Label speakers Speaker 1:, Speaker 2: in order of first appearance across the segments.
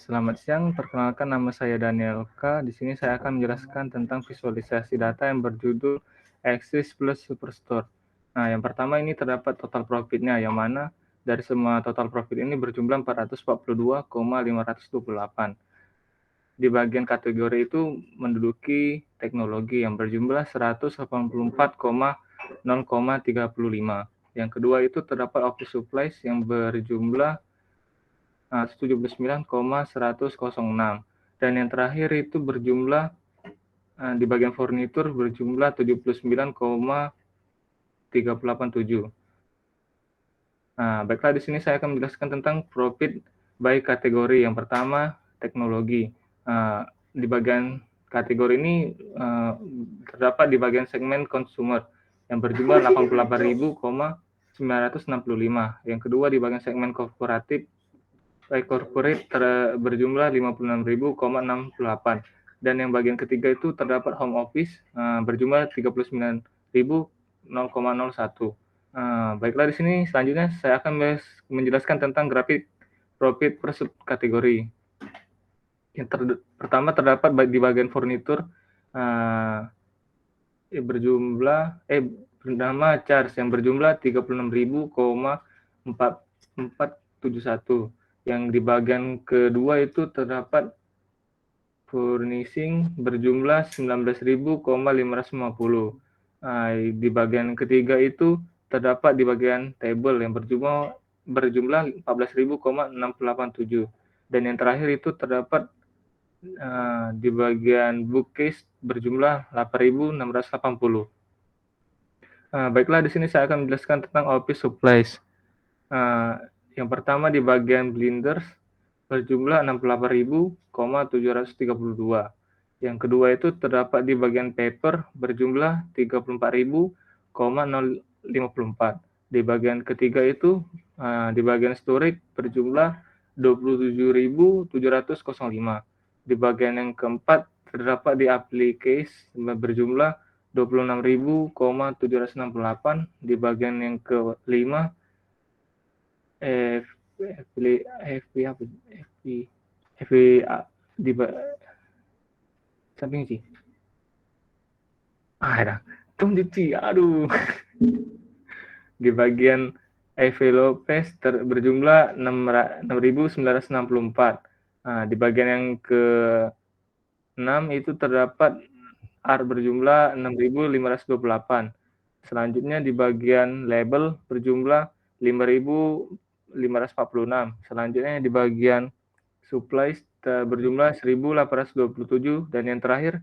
Speaker 1: Selamat siang, perkenalkan nama saya Daniel K. Di sini saya akan menjelaskan tentang visualisasi data yang berjudul Axis plus Superstore. Nah, yang pertama ini terdapat total profitnya, yang mana dari semua total profit ini berjumlah 442,528. Di bagian kategori itu menduduki teknologi yang berjumlah 184,0,35. Yang kedua itu terdapat office supplies yang berjumlah 79,106, dan yang terakhir itu berjumlah di bagian furnitur berjumlah 79,387. Nah, baiklah, di sini saya akan menjelaskan tentang profit by kategori. Yang pertama, teknologi. Di bagian kategori ini terdapat di bagian segmen consumer yang berjumlah 88.965. Yang kedua di bagian segmen korporatif corporate berjumlah 56.068, dan yang bagian ketiga itu terdapat home office berjumlah 39.001. Baiklah, di sini selanjutnya saya akan menjelaskan tentang grafik profit per subkategori. Yang pertama terdapat di bagian furnitur bernama charge yang berjumlah 36.471. Yang di bagian kedua itu terdapat furnishing berjumlah 19.550. Di bagian ketiga itu terdapat di bagian table yang berjumlah 14.687. Dan yang terakhir itu terdapat di bagian bookcase berjumlah 8.680. Baiklah, di sini saya akan menjelaskan tentang office supplies. Yang pertama di bagian blenders berjumlah 68.732. Yang kedua itu terdapat di bagian paper berjumlah 34.054. Di bagian ketiga itu di bagian storage berjumlah 27.705. Di bagian yang keempat terdapat di application berjumlah 26.768. Di bagian yang kelima di samping sih. Ya, aduh. Di bagian envelopes berjumlah 6.964. Di bagian yang ke-6 itu terdapat R berjumlah 6.528. Selanjutnya di bagian label berjumlah 5.546. Selanjutnya di bagian supplies berjumlah 1.827, dan yang terakhir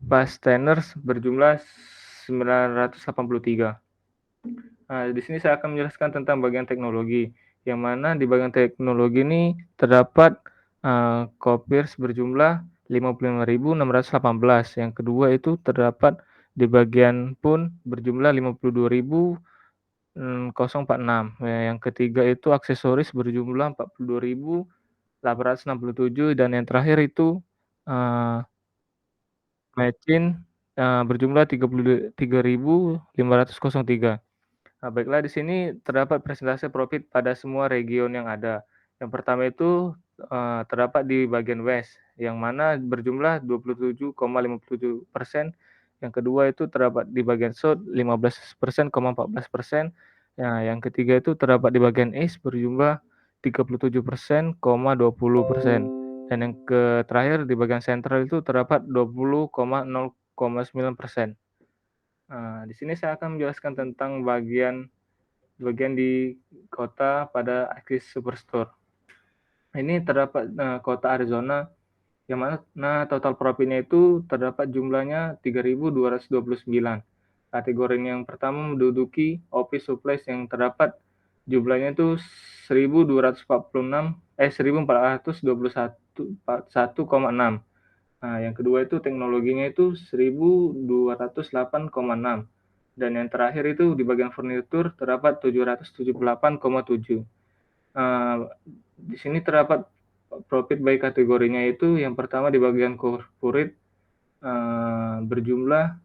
Speaker 1: fasteners berjumlah 983. Di sini saya akan menjelaskan tentang bagian teknologi, yang mana di bagian teknologi ini terdapat copiers berjumlah 55.618. Yang kedua itu terdapat di bagian pun berjumlah 52.046. Yang ketiga itu aksesoris berjumlah 42.867, dan yang terakhir itu machine berjumlah 33.503. Baiklah, di sini terdapat presentase profit pada semua region yang ada. Yang pertama itu terdapat di bagian West, yang mana berjumlah 27,57%. Yang kedua itu terdapat di bagian South 15,14%. Yang ketiga itu terdapat di bagian East berjumlah 37,20%. Dan yang terakhir di bagian Central itu terdapat 20,09%. Di sini saya akan menjelaskan tentang bagian di kota pada Axis Superstore. Ini terdapat kota Arizona, yang mana total profitnya itu terdapat jumlahnya 3.229. Kategori yang pertama menduduki office supplies yang terdapat jumlahnya itu 1.421,6. Yang kedua itu teknologinya itu 1.208,6. Dan yang terakhir itu di bagian furnitur terdapat 778,7. Di sini terdapat profit by kategorinya itu yang pertama di bagian corporate berjumlah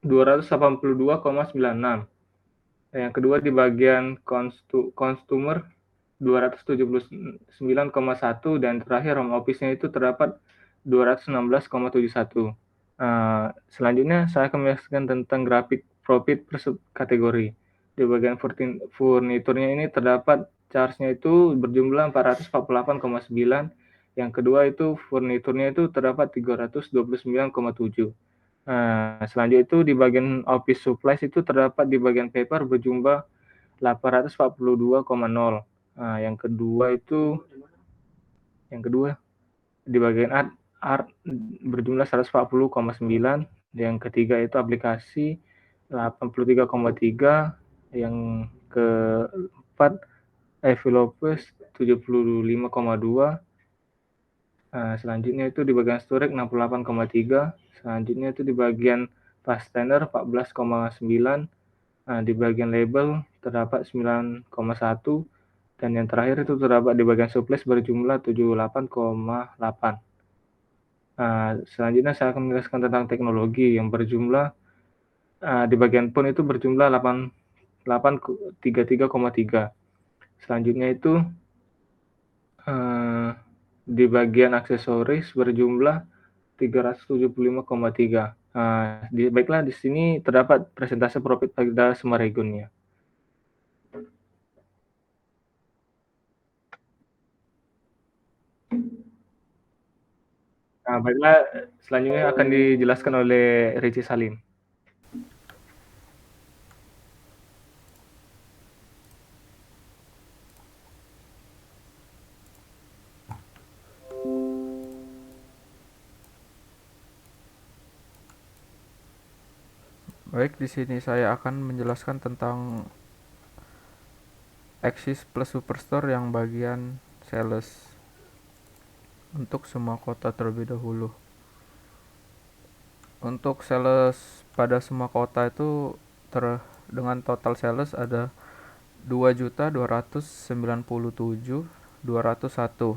Speaker 1: 282,96. Yang kedua di bagian consumer 279,1 dan terakhir home office-nya itu terdapat 216,71. Selanjutnya saya akan menjelaskan tentang grafik profit per subkategori. Di bagian furniturnya ini terdapat charge-nya itu berjumlah 448,9. Yang kedua itu furniturnya itu terdapat 329,7. Selanjutnya itu di bagian office supplies itu terdapat di bagian paper berjumlah 842,0. Yang kedua di bagian art berjumlah 140,9. Yang ketiga itu aplikasi 83,3. Yang keempat envelopes 75,2. Selanjutnya itu di bagian storage 68,3. Selanjutnya itu di bagian fastener 14,9. Di bagian label terdapat 9,1. Dan yang terakhir itu terdapat di bagian supplies berjumlah 78,8. Selanjutnya saya akan menjelaskan tentang teknologi yang berjumlah di bagian pun itu berjumlah 833,3. Selanjutnya itu di bagian aksesoris berjumlah 375,3. Baiklah, di sini terdapat persentase profit pada semua regionnya. Baiklah, selanjutnya akan dijelaskan oleh Rici Salim.
Speaker 2: Baik, di sini saya akan menjelaskan tentang Axis Plus Superstore yang bagian sales untuk semua kota terlebih dahulu. Untuk sales pada semua kota itu dengan total sales ada 2.297.201.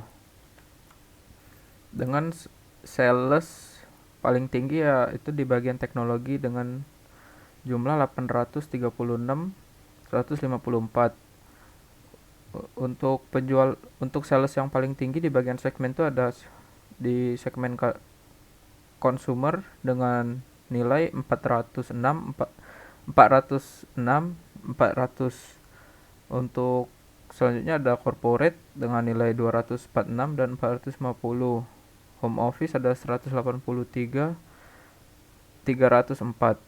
Speaker 2: Dengan sales paling tinggi ya itu di bagian teknologi dengan jumlah 836.154. Untuk sales yang paling tinggi di bagian segmen itu ada di segmen consumer dengan nilai 406. Untuk selanjutnya ada corporate dengan nilai 246 dan 450. Home office ada 183, 304.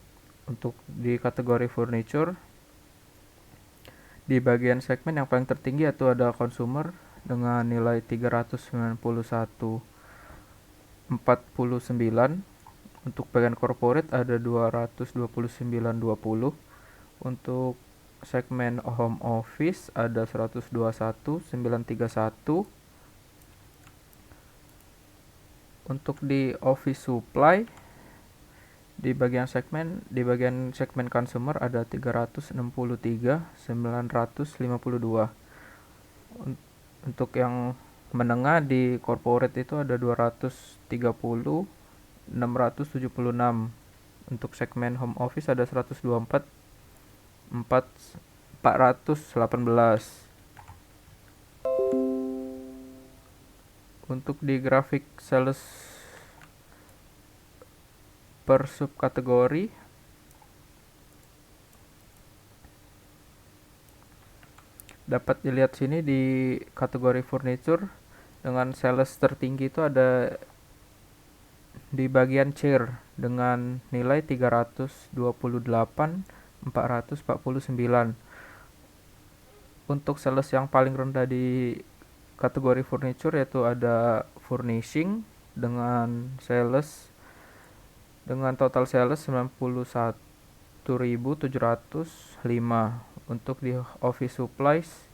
Speaker 2: Untuk di kategori furniture di bagian segmen yang paling tertinggi yaitu ada consumer dengan nilai 391,49. Untuk bagian corporate ada 229,20. Untuk segmen home office ada 121,931. Untuk di office supply di bagian segmen consumer ada 363,952. Untuk yang menengah di corporate itu ada 230,676. Untuk segmen home office ada 124,418. Untuk di grafik sales per subkategori dapat dilihat sini di kategori furniture dengan sales tertinggi itu ada di bagian chair dengan nilai 328,449. Untuk sales yang paling rendah di kategori furniture yaitu ada furnishing dengan total sales 91.705. Untuk di office supplies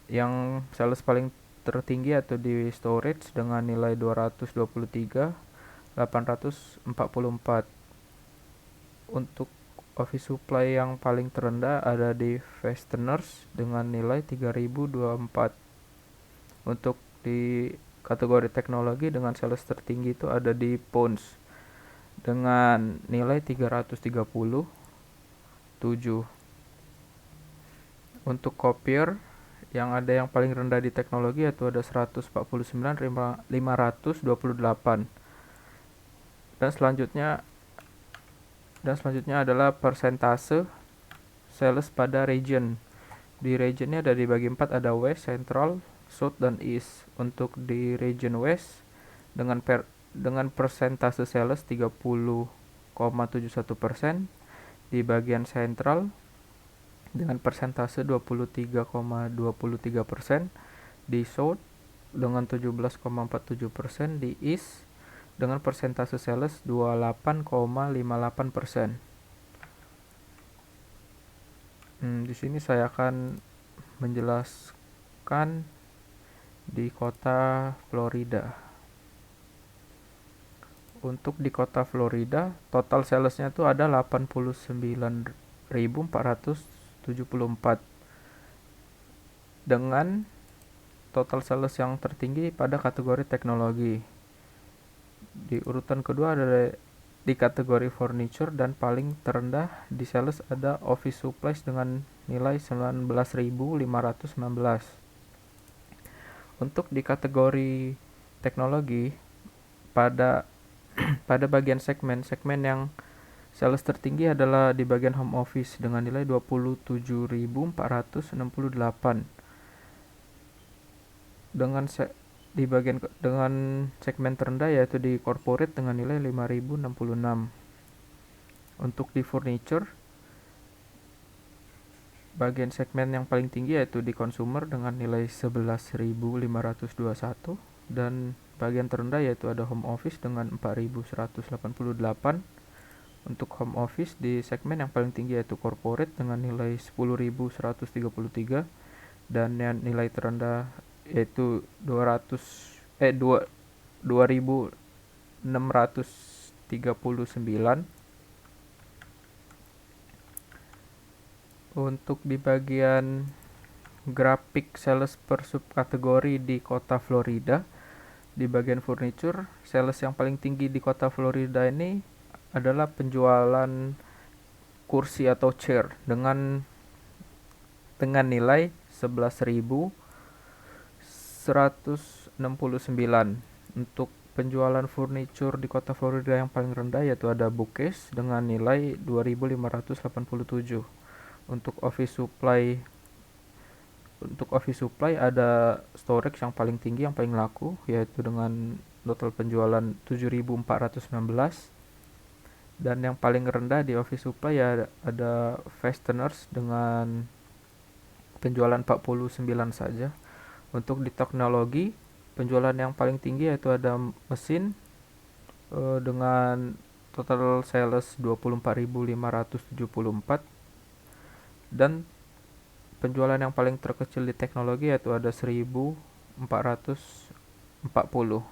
Speaker 2: yang sales paling tertinggi atau di storage dengan nilai 223,844. Untuk office supply yang paling terendah ada di fasteners dengan nilai 3.024. Untuk di kategori teknologi dengan sales tertinggi itu ada di phones dengan nilai 337. Untuk copier Yang ada yang paling rendah di teknologi yaitu ada 149.528. Dan selanjutnya adalah persentase sales pada region. Di regionnya ada dibagi 4, ada West, Central, South, dan East. Untuk di region West dengan persentase sales 30,71%, di bagian Central dengan persentase 23,23%, di South dengan 17,47%, di East dengan persentase sales 28,58%. Di sini saya akan menjelaskan di kota Florida. Untuk di kota Florida, total salesnya itu ada 89.474 dengan total sales yang tertinggi pada kategori teknologi. Di urutan kedua ada di kategori furniture, dan paling terendah di sales ada office supplies dengan nilai 19.519. Untuk di kategori teknologi, pada bagian segmen yang sales tertinggi adalah di bagian home office dengan nilai 27.468. Dengan segmen terendah yaitu di corporate dengan nilai 5.066. Untuk di furniture, bagian segmen yang paling tinggi yaitu di consumer dengan nilai 11.521, dan bagian terendah yaitu ada home office dengan 4.188. Untuk home office di segmen yang paling tinggi yaitu corporate dengan nilai 10.133, dan yang nilai terendah yaitu 2.639. Untuk di bagian grafik sales per subkategori di kota Florida, di bagian furniture, sales yang paling tinggi di kota Florida ini adalah penjualan kursi atau chair dengan nilai 11.169. Untuk penjualan furniture di kota Florida yang paling rendah yaitu ada bookcase dengan nilai 2.587. Untuk office supply ada storage yang paling tinggi, yang paling laku, yaitu dengan total penjualan 7.419. Dan yang paling rendah di office supply ya ada fasteners dengan penjualan 49 saja. Untuk di teknologi, penjualan yang paling tinggi yaitu ada mesin dengan total sales 24.574, dan penjualan yang paling terkecil di teknologi yaitu ada 1.440.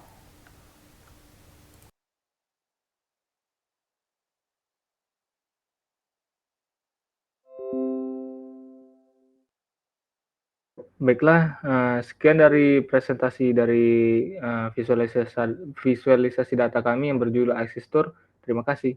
Speaker 1: Baiklah, sekian dari presentasi dari visualisasi data kami yang berjudul Axis Store. Terima kasih.